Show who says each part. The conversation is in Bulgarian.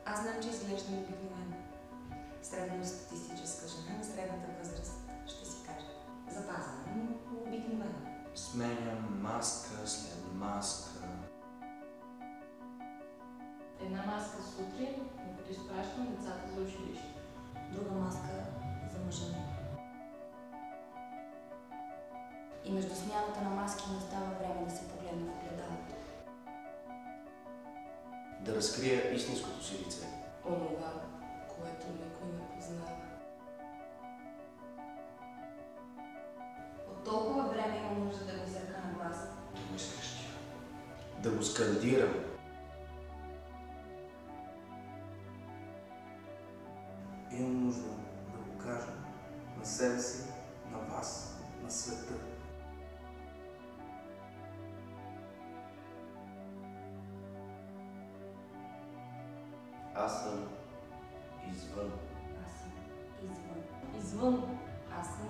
Speaker 1: Аз знам, че изглеждам обикновена. Средностатистическа жена на средната възраст, ще си кажа. Запазена, но обикновена.
Speaker 2: Сменям маска след маска.
Speaker 3: Една маска сутрин, докато изпращам децата за училище.
Speaker 1: Друга маска за мъжа ми. И между смяната на маски не остава време да се погледна в огледалото.
Speaker 2: Да разкрия истинското си лице.
Speaker 3: Онова, което никой не познава.
Speaker 1: От толкова време имам нужда да го изрека на глас.
Speaker 2: Да го изкрещя. Да го скандирам.
Speaker 4: Имам нужда да го кажа на себе си, на вас, на света.
Speaker 2: Аз съм извън.
Speaker 1: Аз съм извън.
Speaker 3: Извън.
Speaker 1: Аз съм